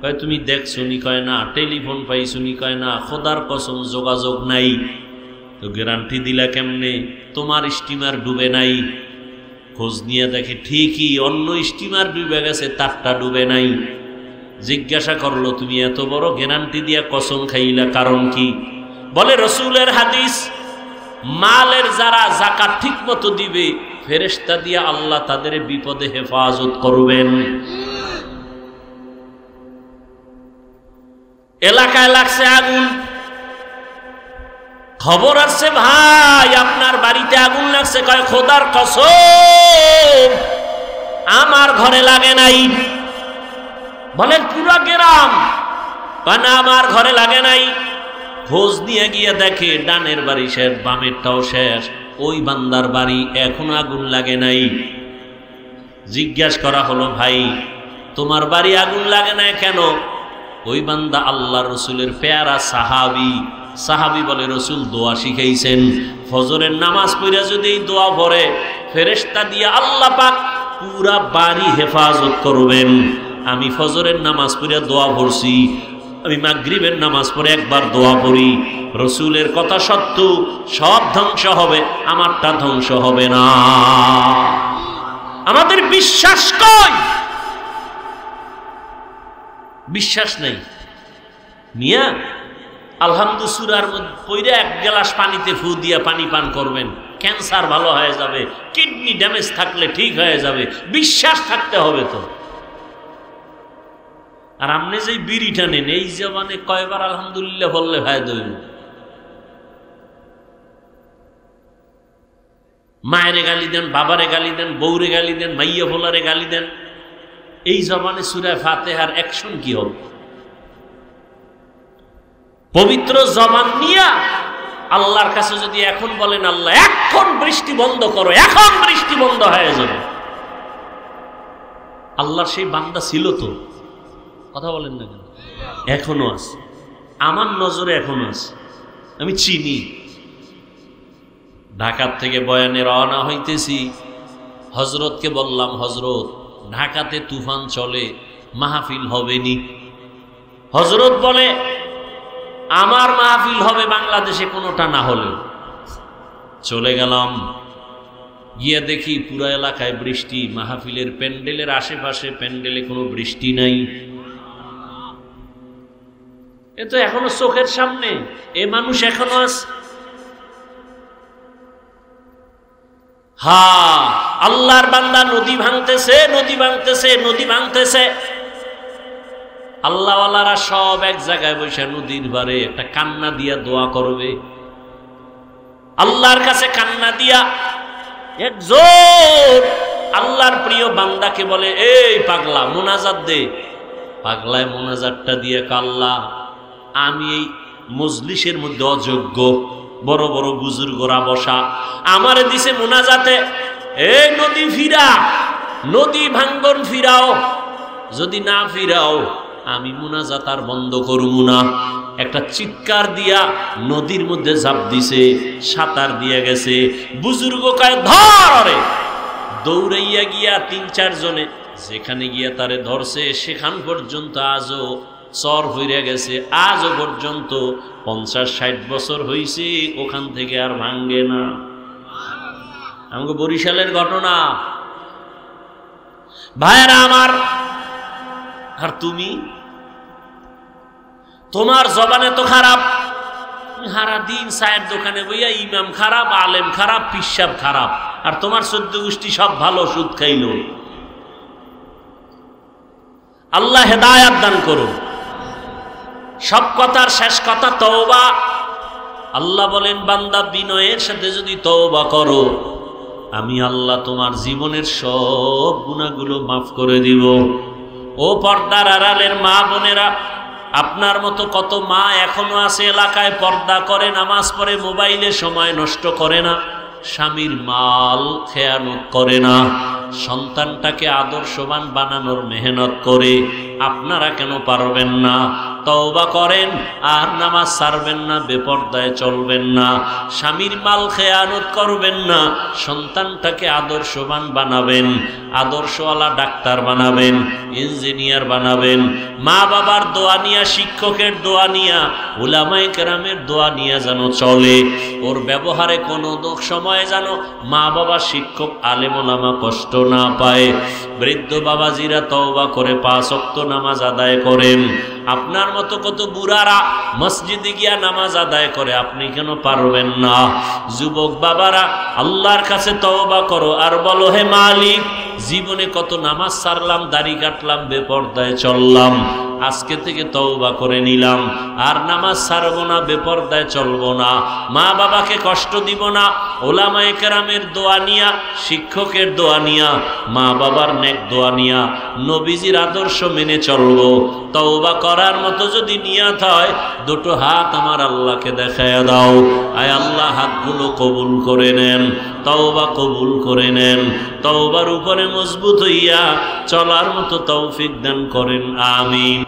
কয় তুমি দেখছো নি? কয় না। টেলিফোন পাইছো নি? কয় না। খোদার কসম যোগাযোগ নাই। তো গ্যারান্টি দিলা কেমনে তোমার স্টিমার ডুবে নাই? খোঁজ নিয়ে দেখে ঠিকই অন্য স্টিমার ডুবে গেছে, তারটা ডুবে নাই। জিজ্ঞাসা করলো, তুমি এত বড় গ্যারান্টি দিয়া কসম খাইলা, কারণ কি? বলে, রসুলের হাদিস, মালের যারা যাকাত ঠিক মতো দিবে, ফেরেশতা দিয়া আল্লাহ তাদের বিপদে হেফাজত করবেন। এলাকায় লাগছে আগুন, খবর আসছে, ভাই আপনার বাড়িতে আগুন লাগছে। কয়, খোদার কসম আমার ঘরে লাগে নাই। বলেন, পুরো গ্রাম? কয় না, আমার ঘরে লাগে নাই। খোঁজ নিয়ে গিয়ে দেখে ডানের বাড়ি শেষ, বামেরটাও শেষ, ওই বান্দার বাড়ি এখন আগুন লাগে নাই। জিজ্ঞাসা করা হলো, ভাই তোমার বাড়ি আগুন লাগে নাই কেন? ওই বান্দা আল্লাহ রসুলের পেয়ারা সাহাবী। সাহাবী বলে, রসুল দোয়া শিখাইছেন, ফজরের নামাজ পড়া যদি এই দোয়া পড়ে, ফেরেশতা দিয়ে আল্লাহ পাক পুরা বাড়ি হেফাজত করবেন। আমি ফজরের নামাজ পড়া দোয়া পড়ছি, আমি মাগরিবের নামাজ পড়ে একবার দোয়া পড়ি, রসুলের কথা সত্য, সব ধ্বংস হবে, আমারটা ধ্বংস হবে না। আমাদের বিশ্বাস কই? বিশ্বাস নেই। মিয়া আলহামদুলিল্লাহ সূরার মধ্যে পড়ে 1 গ্লাস পানিতে ফু দিয়া পানি পান করবেন, ক্যান্সার ভালো হয়ে যাবে, কিডনি ড্যামেজ থাকলে ঠিক হয়ে যাবে। বিশ্বাস থাকতে হবে তো। আর আপনি যে বিড়িটা নেন, এই জবানে কয়বার আলহামদুলিল্লাহ বললে ফায়দা হইল? মায়েরে গালি দেন, বাবারে গালি দেন, বউরে গালি দেন, মাইয়া ফোলারে গালি দেন, এই জবানে সূরা ফাতিহার অ্যাকশন কি হবে? পবিত্র জবান নিয়া আল্লাহর কাছে যদি এখন বলেন, আল্লাহ এখন বৃষ্টি বন্ধ করো, এখন বৃষ্টি বন্ধ হয়ে যাবে, আল্লাহর সেই বান্দা ছিল তো? কথা বলেন না কেন? এখনো আছে, আমার নজরে এখনো আছে, আমি চিনি। ঢাকার থেকে বয়ানে রওনা হইতেছি, হজরতকে বললাম, হজরত ঢাকাতে তুফান চলে, মাহফিল হবে নি? হজরত বলে, আমার মাহফিল হবে বাংলাদেশে কোনোটা না হলেও। চলে গেলাম, গিয়ে দেখি পুরো এলাকায় বৃষ্টি, মাহফিলের প্যান্ডেলের আশেপাশে প্যান্ডেলে কোনো বৃষ্টি নাই। এ তো এখনো চোখের সামনে, এ মানুষ এখনো আছে। হ্যাঁ, আল্লাহর বান্দা নদী ভাঙতেছে, নদী ভাঙতেছে, নদী ভাঙতেছে। আল্লাহওয়ালারা সব এক জায়গায় বসে নদীর পারে একটা কান্না দিয়া দোয়া করবে, আল্লাহর কাছে কান্না দিয়া। একজন আল্লাহর প্রিয় বান্দাকে বলে, এই পাগলা মোনাজাত দে। পাগলায় মোনাজাতটা দিয়ে, আল্লাহ আমি এই মজলিসের মধ্যে অযোগ্য, বড় বড় বুজুর্গরা বসা, আমারে দিছে মোনাজাতে, এই নদী ফিরা, নদী ভাঙ্গন ফিরাও, যদি না ফিরাও আমি মোনাজাত আর বন্ধ করব না। একটা চিৎকার দিয়া নদীর মধ্যে ঝাঁপ দিছে, সাঁতার দিয়ে গেছে। বুজুর্গ কয় ধরে, দৌড়াইয়া গিয়া ৩-৪ জনে যেখানে গিয়া তারে ধরছে সেখান পর্যন্ত আজও চর হইয়া গেছে, আজও পর্যন্ত ৫০-৬০ বছর হইছে, ওখান থেকে আর ভাঙ্গে না। আমাকে বরিশালের ঘটনা ভাইরা আমার। আর তুমি, তোমার জবানে তো খারাপ, সারা দিন চায়ের দোকানে বইয়া ইমাম খারাপ, আলেম খারাপ, পিসাব খারাপ, আর তোমার ১৪ গোষ্ঠী সব ভালো, সুদ খাইল। আল্লাহ হেদায়াত দান করুন। সব কথার শেষ কথা তওবা। আল্লাহ বলেন, বান্দা বিনয়ের সাথে যদি তওবা করো, আমি আল্লাহ তোমার জীবনের সব গুনাহগুলো মাফ করে দিব। ও পর্দার আড়ালের মা বোনেরা, আপনার মতো কত মা এখনো আছে এলাকায়, পর্দা করে, নামাজ পড়ে, মোবাইলে সময় নষ্ট করে না, স্বামীর মাল খেয়ানত করে না, সন্তানটাকে আদর্শবান বানানোর মেহনত করে। আপনারা কেন পারবেন না? তওবা করেন আর নামাজ ছাড়বেন না, বেপরদায় চলবেন না, স্বামীর মাল খেয়ানত করবেন না, সন্তানটাকে আদর্শবান বানাবেন, আদর্শওয়ালা ডাক্তার বানাবেন, ইঞ্জিনিয়ার বানাবেন। মা বাবার দোয়া নিয়া, শিক্ষকের দোয়া নিয়া, উলামায়ে কেরামের দোয়া নিয়া যেন চলে। ওর ব্যবহারে কোনো সময় যেন মা বাবা, শিক্ষক, আলেম ওলামা কষ্ট না পায়। বৃদ্ধ বাবাজিরা তওবা করে ৫ ওয়াক্ত নামাজ আদায় করেন। আপনার মতো কত বুড়ারা মসজিদে গিয়া নামাজ আদায় করে, আপনি কেন পারবেন না? যুবক বাবারা, আল্লাহর কাছে তওবা করো আর বলো, হে মালিক, জীবনে কত নামাজ ছাড়লাম, দাড়ি কাটলাম, বেপরদায় চললাম, আজকে থেকে তওবা করে নিলাম, আর নামাজ ছাড়বো না, বেপরদায় চলবো না, মা বাবাকে কষ্ট দিব না, ওলামায়ে কেরামের দোয়া নিয়া, শিক্ষকের দোয়া নিয়া, মা বাবার নেক দোয়া নিয়া, নবীজির আদর্শ মেনে চলবো। তওবা করার মতো যদি নিয়ত হয়, দুটো হাত আমার আল্লাহকে দেখায়া দাও। আয় আল্লাহ, হাতগুলো কবুল করে নেন, তওবা কবুল করে নেন, তওবার উপরে মজবুত হইয়া চলার মতো তৌফিক দান করেন, আমিন।